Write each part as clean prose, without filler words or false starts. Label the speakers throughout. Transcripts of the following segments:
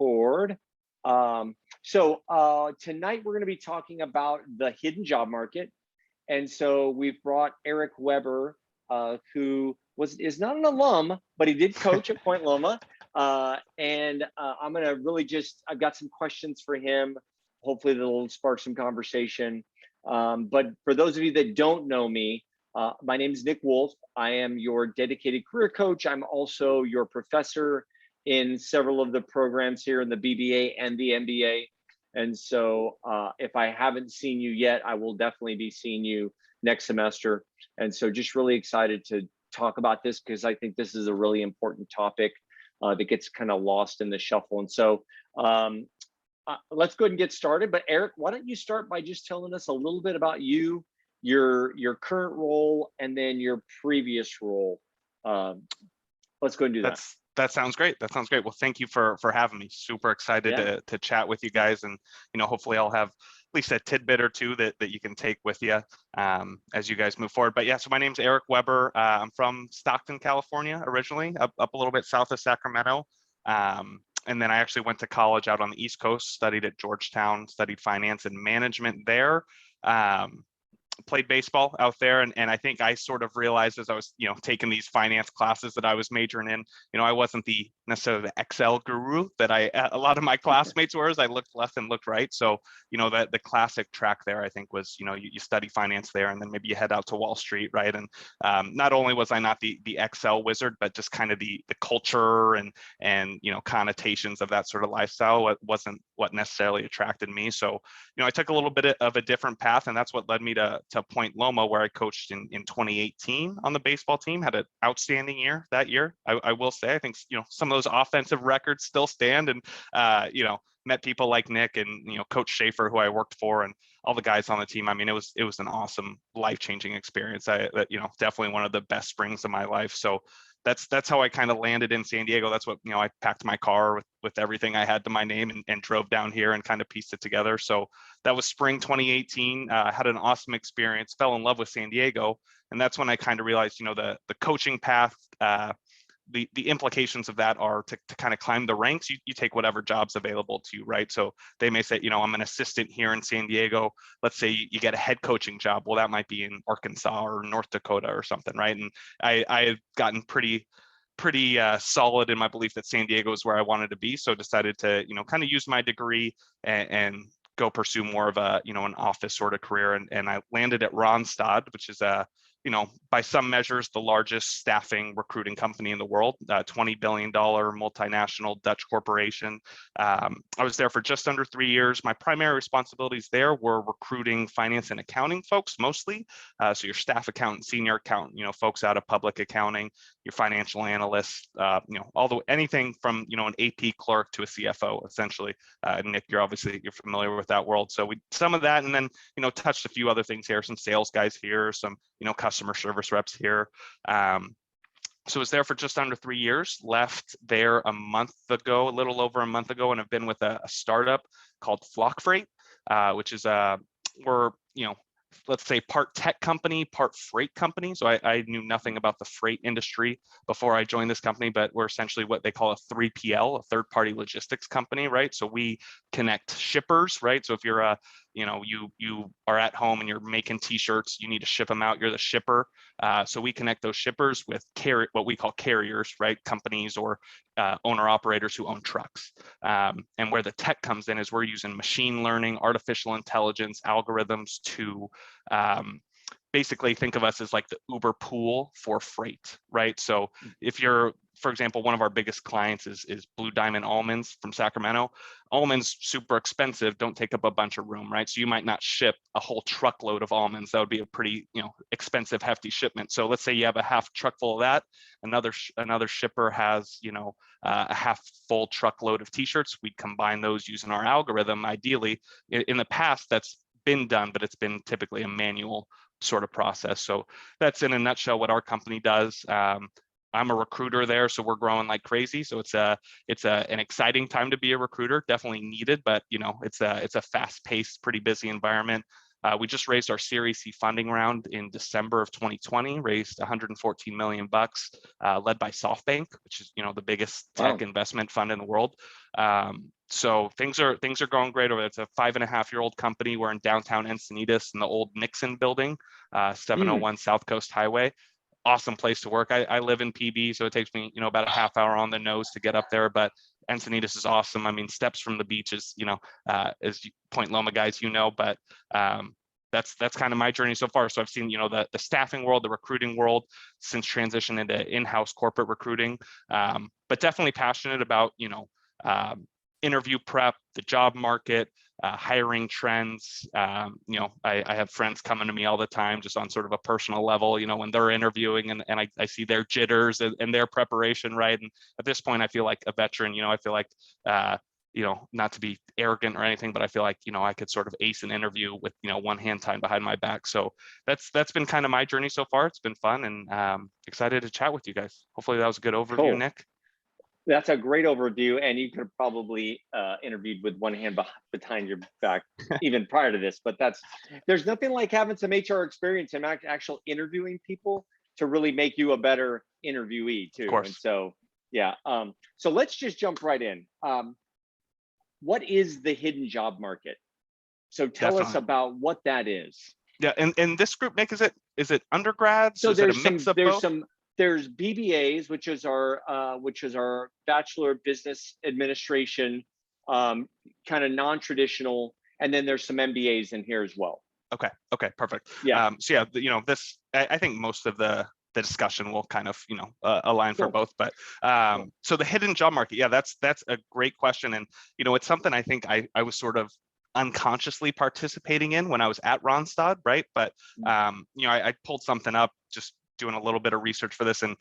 Speaker 1: record. Tonight we're going to be talking about the hidden job market. And so we've brought Eric Weber, who is not an alum, but he did coach at Point Loma. I'm going to really I've got some questions for him. Hopefully that'll spark some conversation. But for those of you that don't know me, my name is Nick Wolf. I am your dedicated career coach. I'm also your professor in several of the programs here in the BBA and the MBA. And so if I haven't seen you yet, I will definitely be seeing you next semester. And so just really excited to talk about this because I think this is a really important topic that gets kind of lost in the shuffle. And so let's go ahead and get started. But Eric, why don't you start by just telling us a little bit about you, your current role, and then your previous role. Let's go and do that.
Speaker 2: That sounds great. Well, thank you for having me. Super excited to chat with you guys, and hopefully I'll have at least a tidbit or two that you can take with you as you guys move forward. But yeah, so my name's Eric Weber. I'm from Stockton, California, originally, up a little bit south of Sacramento. And then I actually went to college out on the East Coast, studied at Georgetown, studied finance and management there. Played baseball out there, and I think I sort of realized as I was taking these finance classes that I was majoring in, I wasn't necessarily the Excel guru that a lot of my classmates were, as I looked left and looked right. So that the classic track there, I think, was you study finance there, and then maybe you head out to Wall Street, right? And not only was I not the Excel wizard, but just kind of the culture and connotations of that sort of lifestyle wasn't what necessarily attracted me. So I took a little bit of a different path, and that's what led me to Point Loma, where I coached in 2018 on the baseball team. Had an outstanding year that year. I will say, I think some of those offensive records still stand, and met people like Nick and Coach Schaefer, who I worked for, and all the guys on the team. I mean, it was an awesome, life-changing experience. Definitely one of the best springs of my life. So that's how I kind of landed in San Diego. That's what I packed my car with everything I had to my name and drove down here and kind of pieced it together. So that was spring 2018. Had an awesome experience, fell in love with San Diego, and that's when I kind of realized the coaching path. The implications of that are to kind of climb the ranks. You take whatever job's available to you, right? So they may say, I'm an assistant here in San Diego. Let's say you get a head coaching job. Well, that might be in Arkansas or North Dakota or something, right? And I had gotten pretty solid in my belief that San Diego is where I wanted to be. So decided to, kind of use my degree and go pursue more of a, an office sort of career. And I landed at Randstad, which is by some measures, the largest staffing recruiting company in the world, $20 billion multinational Dutch corporation. I was there for just under 3 years. My primary responsibilities there were recruiting finance and accounting folks mostly. So your staff accountant, senior accountant, folks out of public accounting, your financial analysts, anything from, an AP clerk to a CFO, essentially. Nick, you're familiar with that world. So some of that, and then, touched a few other things here, some sales guys here, some, customer service reps here. So I was there for just under 3 years, left there a little over a month ago, and have been with a startup called Flock Freight, which is we're, let's say part tech company, part freight company. So I knew nothing about the freight industry before I joined this company, but we're essentially what they call a 3PL, a third-party logistics company, right? So we connect shippers, right? So if you're you are at home and you're making t-shirts, you need to ship them out, you're the shipper. So we connect those shippers with what we call carriers, right? Companies or owner operators who own trucks. And where the tech comes in is we're using machine learning, artificial intelligence, algorithms to basically think of us as like the Uber pool for freight, right? So if you're, for example, one of our biggest clients is Blue Diamond Almonds from Sacramento. Almonds, super expensive, don't take up a bunch of room, right? So you might not ship a whole truckload of almonds. That would be a pretty, expensive, hefty shipment. So let's say you have a half truck full of that. Another shipper has, a half full truckload of t-shirts. We combine those using our algorithm. Ideally, in the past, that's been done, but it's been typically a manual sort of process. So that's in a nutshell what our company does. I'm a recruiter there, so we're growing like crazy. So it's an exciting time to be a recruiter, definitely needed, but it's a fast-paced, pretty busy environment. We just raised our Series C funding round in December of 2020, raised 114 million bucks, led by SoftBank, which is the biggest tech investment fund in the world. So things are going great over there. It's a 5.5-year-old company. We're in downtown Encinitas in the old Nixon building, 701 South Coast Highway. Awesome place to work. I live in PB, so it takes me about a half hour on the nose to get up there, but Encinitas is awesome. I mean, steps from the beach is as Point Loma guys, but that's kind of my journey so far. So I've seen the staffing world, the recruiting world, since transition into in-house corporate recruiting, but definitely passionate about interview prep, the job market, hiring trends. I have friends coming to me all the time just on sort of a personal level, when they're interviewing, and I see their jitters and their preparation, right? And at this point, I feel like a veteran. I feel like not to be arrogant or anything, but I feel like I could sort of ace an interview with one hand tied behind my back. So that's been kind of my journey so far. It's been fun, and excited to chat with you guys. Hopefully that was a good overview,
Speaker 1: Cool.
Speaker 2: Nick.
Speaker 1: That's a great overview, and you could have probably interviewed with one hand behind your back even prior to this. But there's nothing like having some HR experience and actual interviewing people to really make you a better interviewee too.
Speaker 2: Of course.
Speaker 1: And so, yeah. So let's just jump right in. What is the hidden job market? So tell us about what that is.
Speaker 2: Yeah, and this group, Nick, is it undergrads?
Speaker 1: So
Speaker 2: is it a mix of both?
Speaker 1: There's BBAs, which is our Bachelor of Business Administration, kind of non-traditional, and then there's some MBAs in here as well.
Speaker 2: Okay, perfect.
Speaker 1: Yeah.
Speaker 2: So yeah, this I think most of the discussion will kind of align for both, but so the hidden job market, yeah, that's a great question, and it's something I think I was sort of unconsciously participating in when I was at Randstad, right? But I pulled something up just doing a little bit of research for this, and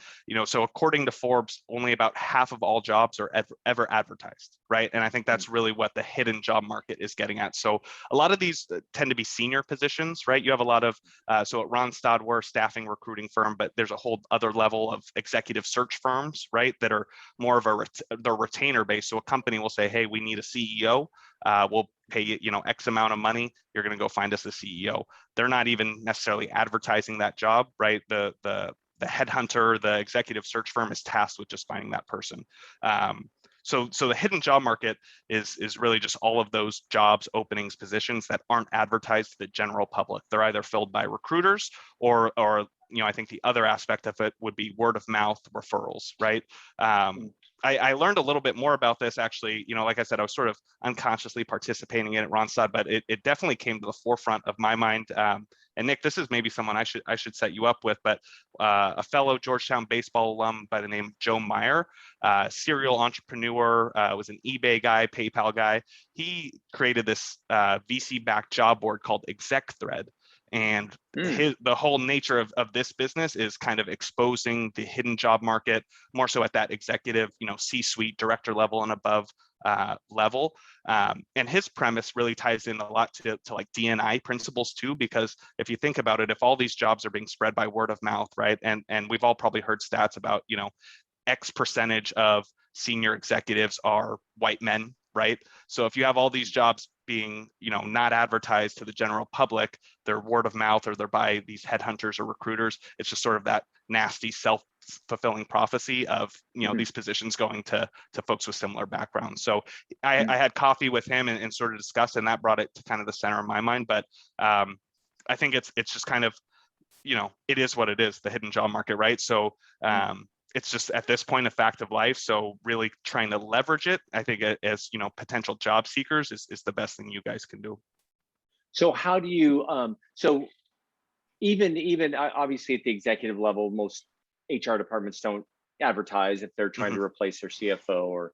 Speaker 2: so according to Forbes, only about half of all jobs are ever advertised, right? And I think that's really what the hidden job market is getting at. So a lot of these tend to be senior positions, right? You have a lot of so at Randstad, we're a staffing recruiting firm, but there's a whole other level of executive search firms, right, that are more of they're retainer based. So a company will say, hey, we need a CEO. We'll pay you X amount of money. You're going to go find us a CEO. They're not even necessarily advertising that job, right? The headhunter, the executive search firm is tasked with just finding that person. So the hidden job market is really just all of those jobs, openings, positions that aren't advertised to the general public. They're either filled by recruiters or I think the other aspect of it would be word of mouth referrals, right? I learned a little bit more about this actually, like I said, I was sort of unconsciously participating in it at Randstad, but it definitely came to the forefront of my mind. And Nick, this is maybe someone I should set you up with, but a fellow Georgetown baseball alum by the name of Joe Meyer, serial entrepreneur, was an eBay guy, PayPal guy. He created this VC-backed job board called ExecThread. And the whole nature of this business is kind of exposing the hidden job market, more so at that executive, C-suite, director level and above level. And his premise really ties in a lot to like D&I principles too, because if you think about it, if all these jobs are being spread by word of mouth, right? And we've all probably heard stats about, X percentage of senior executives are white men, right? So if you have all these jobs being, not advertised to the general public, they're word of mouth or they're by these headhunters or recruiters. It's just sort of that nasty self-fulfilling prophecy of, these positions going to folks with similar backgrounds. So I had coffee with him and sort of discussed, and that brought it to kind of the center of my mind. But I think it's just kind of, it is what it is, the hidden job market, right? So it's just at this point a fact of life. So really trying to leverage it, I think, as potential job seekers is the best thing you guys can do.
Speaker 1: So how do you so even obviously at the executive level, most HR departments don't advertise if they're trying to replace their CFO or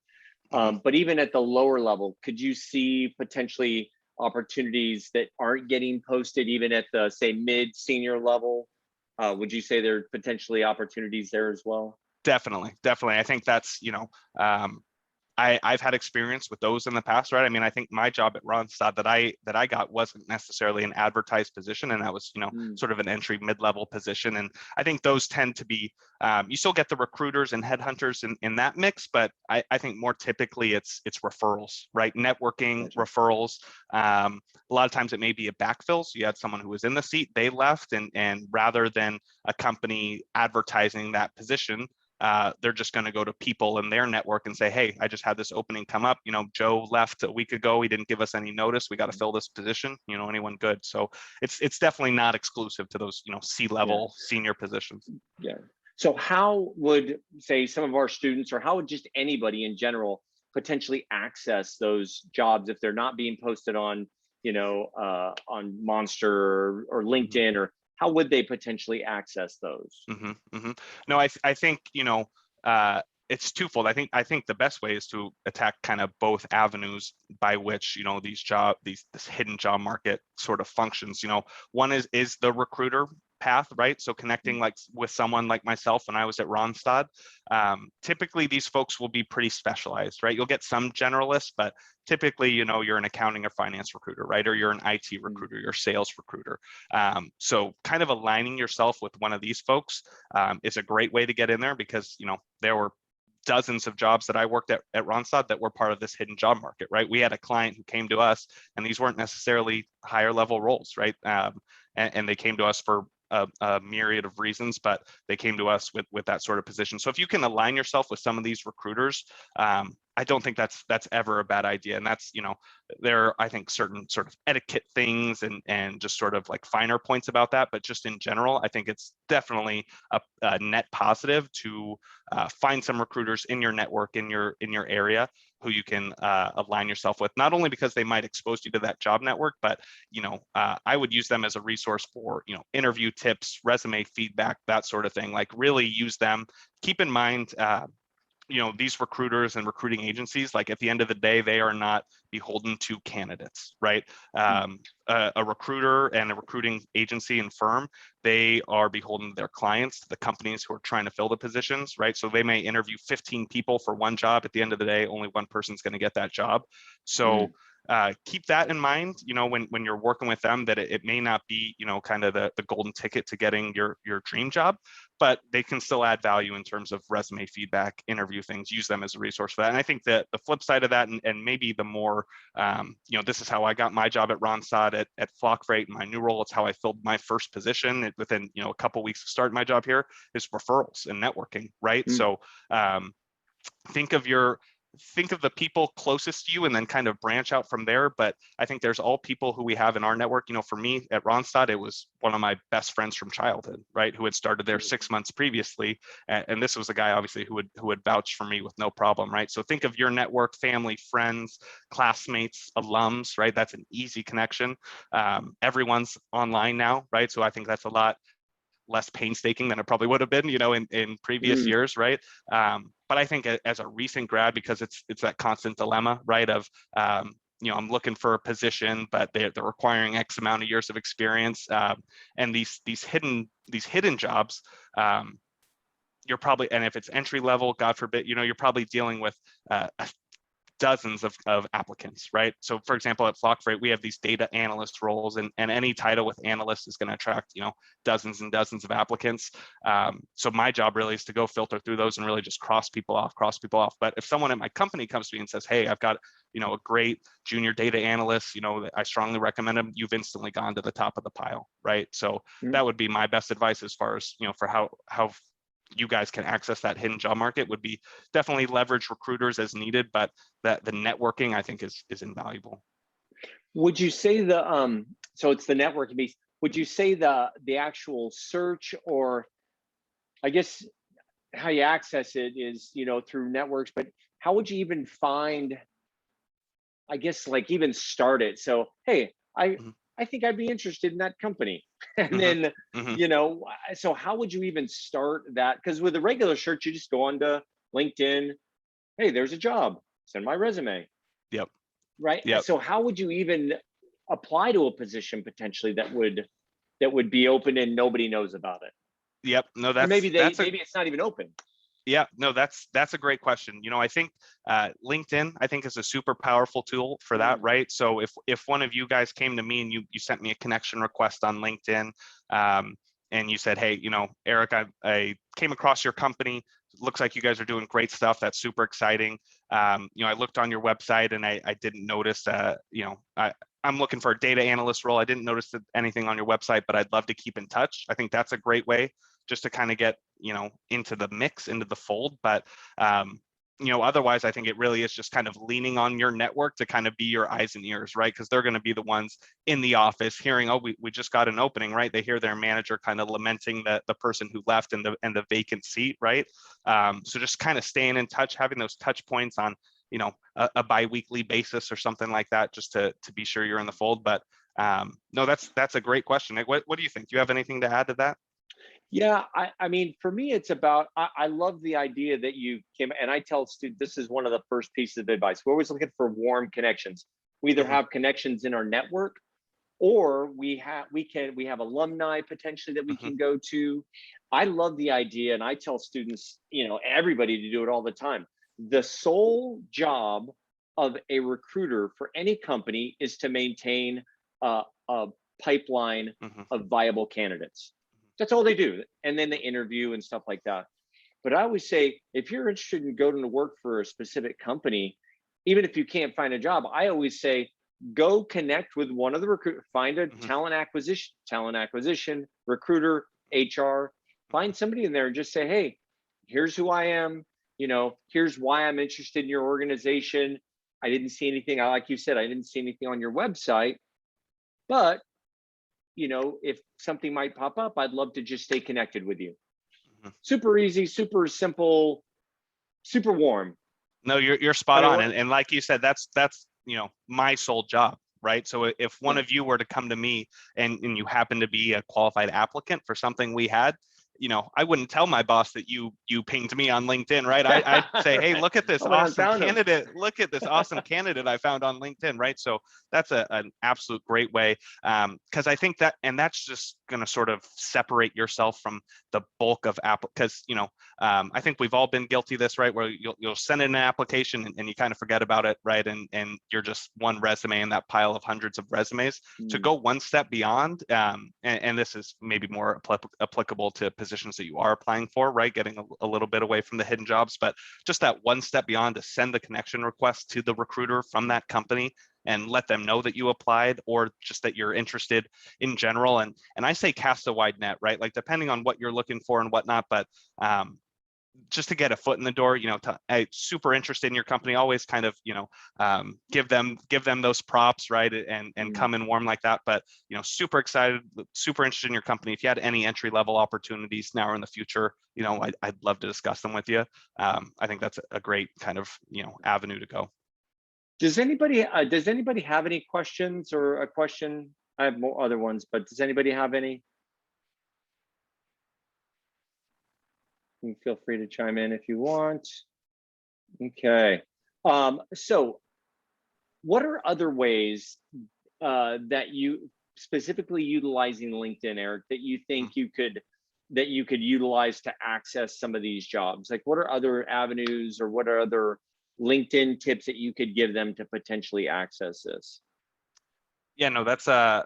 Speaker 1: but even at the lower level, could you see potentially opportunities that aren't getting posted even at the say mid senior level? Would you say there are potentially opportunities there as well?
Speaker 2: Definitely. I think that's, I've had experience with those in the past, right? I mean, I think my job at Randstad that I got wasn't necessarily an advertised position, and that was, you know, sort of an entry mid-level position. And I think those tend to be, you still get the recruiters and headhunters in that mix, but I think more typically it's referrals, right? Networking, referrals. A lot of times it may be a backfill. So you had someone who was in the seat, they left, and rather than a company advertising that position, they're just going to go to people in their network and say, hey, I just had this opening come up. You know, Joe left a week ago. He didn't give us any notice. We got to fill this position. You know, anyone good? So it's definitely not exclusive to those, you know, C-level senior positions.
Speaker 1: Yeah. So how would, say, some of our students, or how would just anybody in general potentially access those jobs if they're not being posted on, you know, on Monster or LinkedIn, or how would they potentially access those?
Speaker 2: No, I think, you know, it's twofold. I think the best way is to attack kind of both avenues by which, you know, this hidden job market sort of functions. You know, one is the recruiter path, right? So connecting like with someone like myself when I was at Randstad. Typically these folks will be pretty specialized, right? You'll get some generalists, but typically, you know, you're an accounting or finance recruiter, right? Or you're an IT recruiter, you're a sales recruiter. So kind of aligning yourself with one of these folks is a great way to get in there, because, you know, there were dozens of jobs that I worked at Randstad that were part of this hidden job market, right? We had a client who came to us, and these weren't necessarily higher level roles, right? And they came to us for a myriad of reasons, but they came to us with that sort of position. So if you can align yourself with some of these recruiters, I don't think that's ever a bad idea. And that's, you know, there are, I think, certain sort of etiquette things and just sort of like finer points about that. But just in general, I think it's definitely a net positive to find some recruiters in your network, in your area, who you can align yourself with, not only because they might expose you to that job network, but, you know, I would use them as a resource for, you know, interview tips, resume feedback, that sort of thing. Like really use them. Keep in mind, you know, these recruiters and recruiting agencies, like at the end of the day, they are not beholden to candidates, right? A recruiter and a recruiting agency and firm, they are beholden to their clients, the companies who are trying to fill the positions, right? So they may interview 15 people for one job. At the end of the day, only one person's going to get that job. So keep that in mind, you know, when you're working with them, that it may not be, you know, kind of the golden ticket to getting your dream job, but they can still add value in terms of resume feedback, interview things, use them as a resource for that. And I think that the flip side of that, and maybe the more, you know, this is how I got my job at Randstad at Flock Freight, in my new role. It's how I filled my first position within, you know, a couple of weeks of starting my job here, is referrals and networking, right? So think of the people closest to you and then kind of branch out from there. But I think there's all people who we have in our network. You know, for me at Randstad, it was one of my best friends from childhood, right? Who had started there 6 months previously. And this was a guy, obviously, who would vouch for me with no problem, right? So think of your network, family, friends, classmates, alums, right? That's an easy connection. Everyone's online now, right? So I think that's a lot less painstaking than it probably would have been, you know, in previous years, right? But I think as a recent grad, because it's that constant dilemma, right? Of you know, I'm looking for a position, but they're requiring X amount of years of experience, and these hidden jobs. You're probably, and if it's entry level, God forbid, you know, you're probably dealing with dozens of applicants, right? So for example, at Flock Freight, we have these data analyst roles, and any title with analyst is going to attract, you know, dozens and dozens of applicants. So my job really is to go filter through those and really just cross people off. But if someone at my company comes to me and says, hey, I've got, you know, a great junior data analyst, you know, I strongly recommend them, you've instantly gone to the top of the pile, right? So that would be my best advice as far as, you know, for how you guys can access that hidden job market, would be definitely leverage recruiters as needed, but that the networking, I think, is invaluable.
Speaker 1: Would you say so it's the networking piece, would you say the actual search, or I guess how you access it is, you know, through networks, but how would you even find, I guess, like even start it? So, hey, I think I'd be interested in that company. And then, you know, so how would you even start that? Because with a regular search, you just go on to LinkedIn. Hey, there's a job. Send my resume.
Speaker 2: Yep.
Speaker 1: Right.
Speaker 2: Yep.
Speaker 1: So how would you even apply to a position potentially that would be open and nobody knows about it?
Speaker 2: Yep. No,
Speaker 1: Or maybe maybe it's not even open.
Speaker 2: Yeah, no, that's a great question. I think LinkedIn, I think, is a super powerful tool for that, right? So if one of you guys came to me and you sent me a connection request on LinkedIn, and you said, hey, Eric, I came across your company. Looks like you guys are doing great stuff. That's super exciting. I looked on your website and I didn't notice, I'm looking for a data analyst role. I didn't notice anything on your website, but I'd love to keep in touch. I think that's a great way just to kind of get, into the mix, into the fold. But, otherwise, I think it really is just kind of leaning on your network to kind of be your eyes and ears, right? Because they're going to be the ones in the office hearing, oh, we just got an opening, right? They hear their manager kind of lamenting the person who left and the vacant seat, right? So just kind of staying in touch, having those touch points on, a bi-weekly basis or something like that, just to be sure you're in the fold. But no, that's a great question. What do you think? Do you have anything to add to that?
Speaker 1: Yeah, I mean, for me, it's about, I love the idea that you came, and I tell students, this is one of the first pieces of advice. We're always looking for warm connections. We either
Speaker 2: Mhm.
Speaker 1: have connections in our network, or we have alumni potentially that we
Speaker 2: Mhm.
Speaker 1: can go to. I love the idea, and I tell students, everybody, to do it all the time. The sole job of a recruiter for any company is to maintain a pipeline
Speaker 2: Mhm.
Speaker 1: of viable candidates. That's all they do, and then they interview and stuff like that. But I always say, if you're interested in going to work for a specific company, even if you can't find a job, I always say, go connect with one of the recruit, find a
Speaker 2: Mhm.
Speaker 1: talent acquisition recruiter, HR, find somebody in there and just say, hey, here's who I am. Here's why I'm interested in your organization. I didn't see anything, like you said, I didn't see anything on your website, but if something might pop up, I'd love to just stay connected with you.
Speaker 2: Mhm.
Speaker 1: Super easy, super simple, super warm.
Speaker 2: No, you're
Speaker 1: I
Speaker 2: spot
Speaker 1: mean,
Speaker 2: on,
Speaker 1: what?
Speaker 2: and like you said, that's my sole job, right? So if one
Speaker 1: Yeah.
Speaker 2: of you were to come to me and you happen to be a qualified applicant for something we had, I wouldn't tell my boss that you pinged me on LinkedIn, right? I'd say, hey,
Speaker 1: Right.
Speaker 2: look at this
Speaker 1: I went and
Speaker 2: awesome
Speaker 1: found him.
Speaker 2: candidate. Look at this awesome candidate I found on LinkedIn, right? So that's an absolute great way, because I think that's just going to sort of separate yourself from the bulk of because I think we've all been guilty of this, right? Where you'll send in an application and you kind of forget about it, right? And you're just one resume in that pile of hundreds of resumes. To
Speaker 1: Mm.
Speaker 2: go one step beyond, and this is maybe more applicable to positions that you are applying for, right? Getting a little bit away from the hidden jobs, but just that one step beyond to send the connection request to the recruiter from that company and let them know that you applied, or just that you're interested in general. And I say cast a wide net, right? Like, depending on what you're looking for and whatnot, but just to get a foot in the door, super interested in your company, always kind of, give them those props, right? And
Speaker 1: Mm.
Speaker 2: come in warm like that. But, super excited, super interested in your company. If you had any entry level opportunities now or in the future, I'd love to discuss them with you. I think that's a great kind of, avenue to go.
Speaker 1: Does anybody have any questions, or a question? I have more other ones, but does anybody have any? You feel free to chime in if you want. Okay. So what are other ways that you, specifically utilizing LinkedIn, Eric, that you
Speaker 2: Mhm.
Speaker 1: think you could utilize to access some of these jobs? Like, what are other avenues, or what are other LinkedIn tips that you could give them to potentially access this?
Speaker 2: Yeah, no, that's a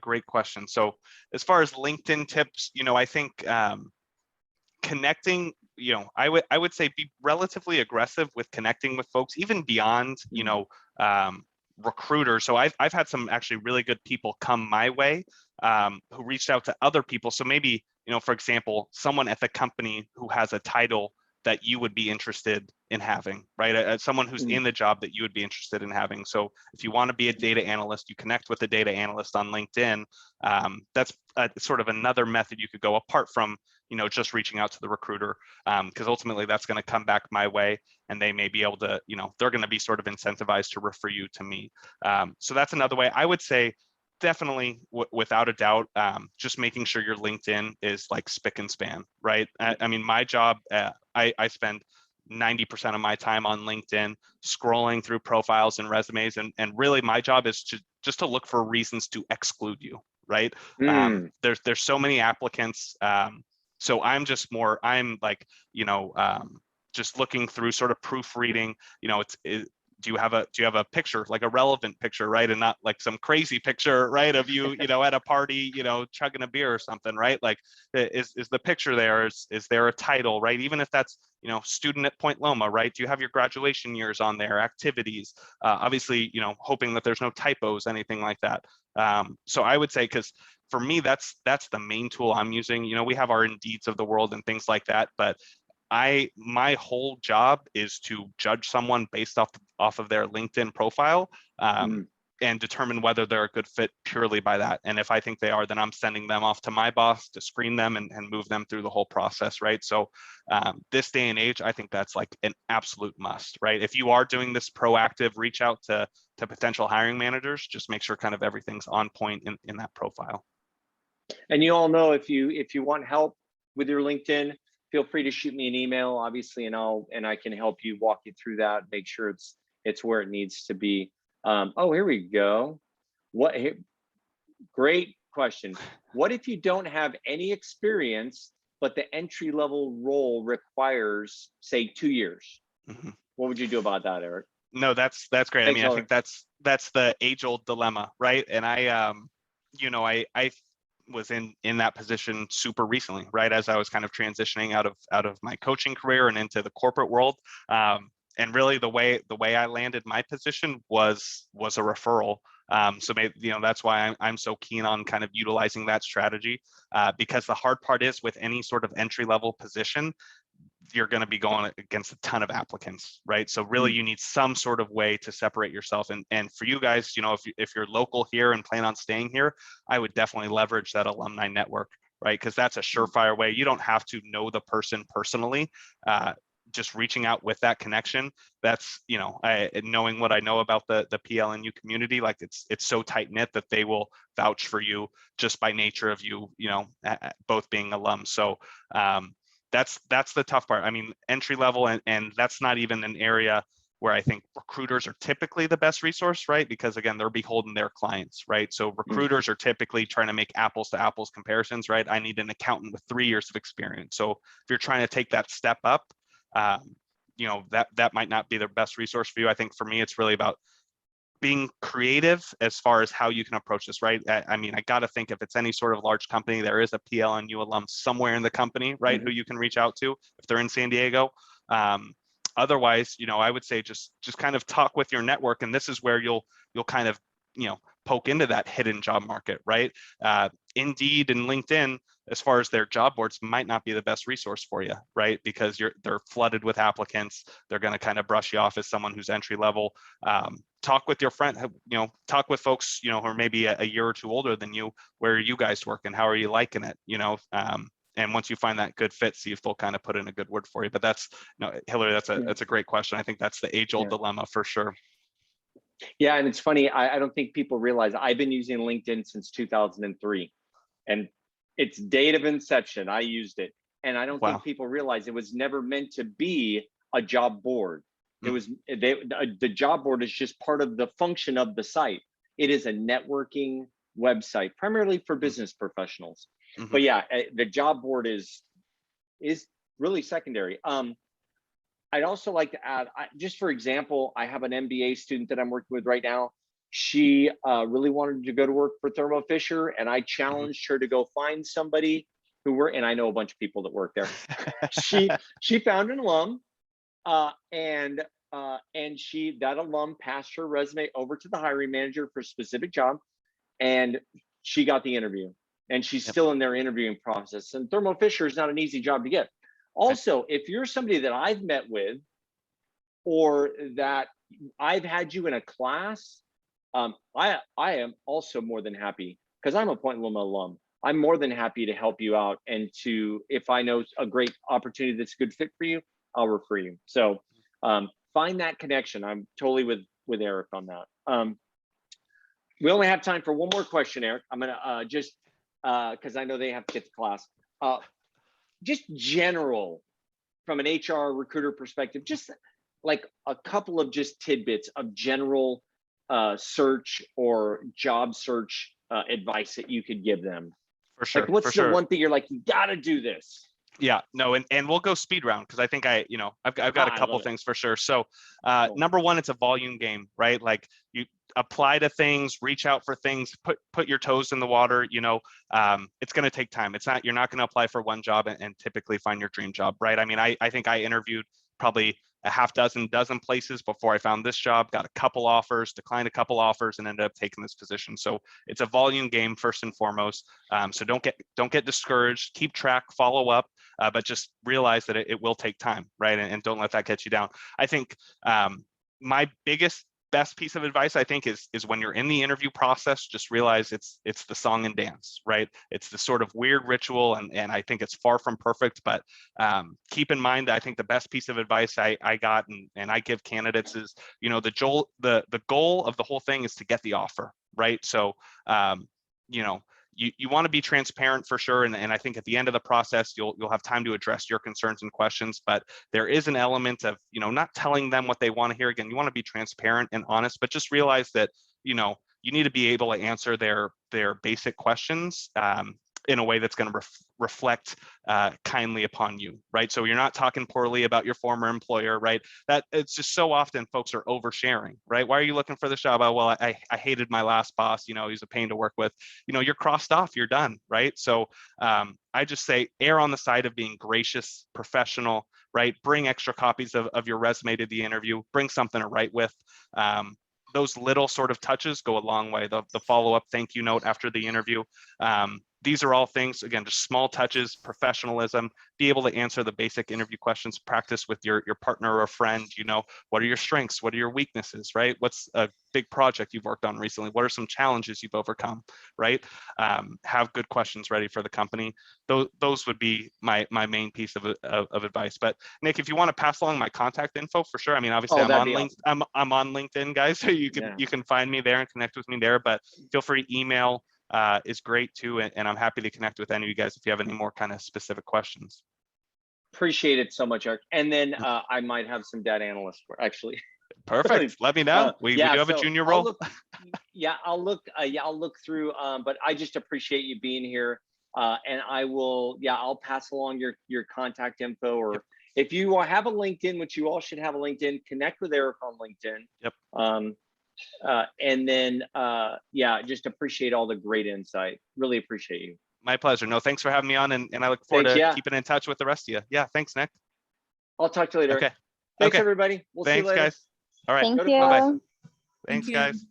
Speaker 2: great question. So as far as LinkedIn tips, I think, connecting, I would say be relatively aggressive with connecting with folks, even beyond,
Speaker 1: Mm.
Speaker 2: recruiters. So I've had some actually really good people come my way, who reached out to other people. So maybe, for example, someone at the company who has a title that you would be interested in having, right? Someone who's
Speaker 1: Mm.
Speaker 2: in the job that you would be interested in having. So if you want to be a data analyst, you connect with a data analyst on LinkedIn. That's sort of another method you could go, apart from, just reaching out to the recruiter, because ultimately that's going to come back my way, and they may be able to, they're going to be sort of incentivized to refer you to me. So that's another way. I would say definitely, without a doubt, just making sure your LinkedIn is like spick and span, right? I mean, my job, I spend 90% of my time on LinkedIn scrolling through profiles and resumes, and really my job is just to look for reasons to exclude you, right?
Speaker 1: Mm.
Speaker 2: There's so many applicants. So I'm like, just looking through, sort of proofreading, do you have a picture, like a relevant picture, right? And not like some crazy picture, right, of you, at a party, chugging a beer or something, right? Like, is the picture there? Is there a title, right? Even if that's, student at Point Loma, right? Do you have your graduation years on there, activities? Obviously, hoping that there's no typos, anything like that. So I would say, because for me, that's the main tool I'm using. We have our Indeeds of the world and things like that, but my whole job is to judge someone based off of their LinkedIn profile, and determine whether they're a good fit purely by that. And if I think they are, then I'm sending them off to my boss to screen them and move them through the whole process, right? So this day and age, I think that's like an absolute must, right? If you are doing this proactive reach out to potential hiring managers, just make sure kind of everything's on point in that profile.
Speaker 1: And you all know, if you want help with your LinkedIn, feel free to shoot me an email, obviously, and I can help you, walk you through that, make sure it's where it needs to be. Oh, here we go. Great question. What if you don't have any experience, but the entry level role requires, say, 2 years?
Speaker 2: Mm-hmm.
Speaker 1: What would you do about that, Eric?
Speaker 2: No, that's great.
Speaker 1: Thanks,
Speaker 2: I think that's the age old dilemma, right? And I was in that position super recently, right, as I was kind of transitioning out of my coaching career and into the corporate world. And really the way I landed my position was a referral. So maybe, that's why I'm so keen on kind of utilizing that strategy, because the hard part is, with any sort of entry level position, you're going to be going against a ton of applicants, right? So really you need some sort of way to separate yourself. And for you guys, if you're local here and plan on staying here, I would definitely leverage that alumni network, right? Because that's a surefire way. You don't have to know the person personally. Just reaching out with that connection, that's, knowing what I know about the PLNU community, like it's so tight knit that they will vouch for you just by nature of you, both being alums. So that's the tough part. I mean, entry level, and that's not even an area where I think recruiters are typically the best resource, right? Because again, they're beholden their clients, right? So recruiters are typically trying to make apples to apples comparisons, right? I need an accountant with 3 years of experience. So if you're trying to take that step up, that might not be the best resource for you. I think for me, it's really about being creative as far as how you can approach this, right? I mean, I got to think, if it's any sort of large company, there is a PLNU alum somewhere in the company, right? Who you can reach out to if they're in San Diego. Otherwise, I would say just kind of talk with your network, and this is where you'll kind of, poke into that hidden job market, right? Indeed and LinkedIn, as far as their job boards, might not be the best resource for you, right? Because they're flooded with applicants. They're going to kind of brush you off as someone who's entry level. Talk with your friend, talk with folks, who are maybe a year or two older than you. Where are you guys working? How are you liking it? And once you find that good fit, see if they'll kind of put in a good word for you. But that's, Hillary, that's a great question. I think that's the age old dilemma for sure.
Speaker 1: Yeah, and it's funny, I don't think people realize I've been using LinkedIn since 2003, and it's date of inception. I used it, and I don't think people realize it was never meant to be a job board. It was the job board is just part of the function of the site. It is a networking website, primarily for business professionals. But yeah, the job board is really secondary. I'd also like to add, just for example, I have an MBA student that I'm working with right now. She really wanted to go to work for Thermo Fisher, and I challenged her to go find somebody and I know a bunch of people that work there. she found an alum, and that alum passed her resume over to the hiring manager for a specific job, and she got the interview, and she's still in their interviewing process. And Thermo Fisher is not an easy job to get. Also, if you're somebody that I've met with, or that I've had you in a class, I am also more than happy, because I'm a Point Loma alum. I'm more than happy to help you out, and if I know a great opportunity that's a good fit for you, I'll refer you. So find that connection. I'm totally with Eric on that. We only have time for one more question, Eric. I'm gonna just because I know they have to get to class. Just general, from an HR recruiter perspective, just like a couple of just tidbits of general search or job search advice that you could give them.
Speaker 2: For sure.
Speaker 1: Like, what's
Speaker 2: for
Speaker 1: the
Speaker 2: sure.
Speaker 1: one thing you're like, you got to do this?
Speaker 2: Yeah, no, and we'll go speed round because I think I've got a
Speaker 1: I
Speaker 2: couple
Speaker 1: love it.
Speaker 2: things for sure. So
Speaker 1: Cool.
Speaker 2: number one, it's a volume game, right? Like you apply to things, reach out for things, put your toes in the water. It's going to take time. You're not going to apply for one job and typically find your dream job, right? I mean, I think I interviewed probably a half dozen places before I found this job, got a couple offers, declined a couple offers, and ended up taking this position. So it's a volume game first and foremost. So don't get discouraged, keep track, follow up, but just realize that it will take time, right? And don't let that get you down. I think my best piece of advice, I think, is when you're in the interview process, just realize it's the song and dance, right? It's the sort of weird ritual, and I think it's far from perfect, but keep in mind that I think the best piece of advice I got and I give candidates is, the goal of the whole thing is to get the offer, right? So, you want to be transparent for sure, and I think at the end of the process you'll have time to address your concerns and questions, but there is an element of not telling them what they want to hear. Again, you want to be transparent and honest, but just realize that you need to be able to answer their basic questions in a way that's going to reflect kindly upon you, right? So you're not talking poorly about your former employer, right? That it's just so often folks are oversharing, right? Why are you looking for this job? Oh, well, I hated my last boss. He's a pain to work with. You're crossed off. You're done, right? So I just say err on the side of being gracious, professional, right? Bring extra copies of your resume to the interview. Bring something to write with. Those little sort of touches go a long way. The follow-up thank you note after the interview. These are all things, again, just small touches, professionalism, be able to answer the basic interview questions, practice with your partner or friend, what are your strengths? What are your weaknesses, right? What's a big project you've worked on recently? What are some challenges you've overcome, right? Have good questions ready for the company. Those would be my main piece of advice. But Nick, if you want to pass along my contact info, for sure. I mean, obviously I'm on
Speaker 1: awesome.
Speaker 2: I'm on LinkedIn, guys, so you can find me there and connect with me there, but feel free, email is great too, and I'm happy to connect with any of you guys if you have any more kind of specific questions.
Speaker 1: Appreciate it so much, Eric. And then I might have some data analysts for actually.
Speaker 2: Perfect. Let me know. We do have a junior role.
Speaker 1: I'll look through. But I just appreciate you being here. And I will. Yeah, I'll pass along your contact info, or if you have a LinkedIn, which you all should have a LinkedIn, connect with Eric on LinkedIn.
Speaker 2: Yep.
Speaker 1: And then just appreciate all the great insight. Really appreciate you.
Speaker 2: My pleasure. No, thanks for having me on, and I look forward to keeping in touch with the rest of you. Yeah, thanks, Nick.
Speaker 1: I'll talk to you later.
Speaker 2: Okay.
Speaker 1: Thanks, everybody. We'll see you later.
Speaker 2: Guys. All right.
Speaker 3: Thank you.
Speaker 2: Bye-bye. Thanks, guys.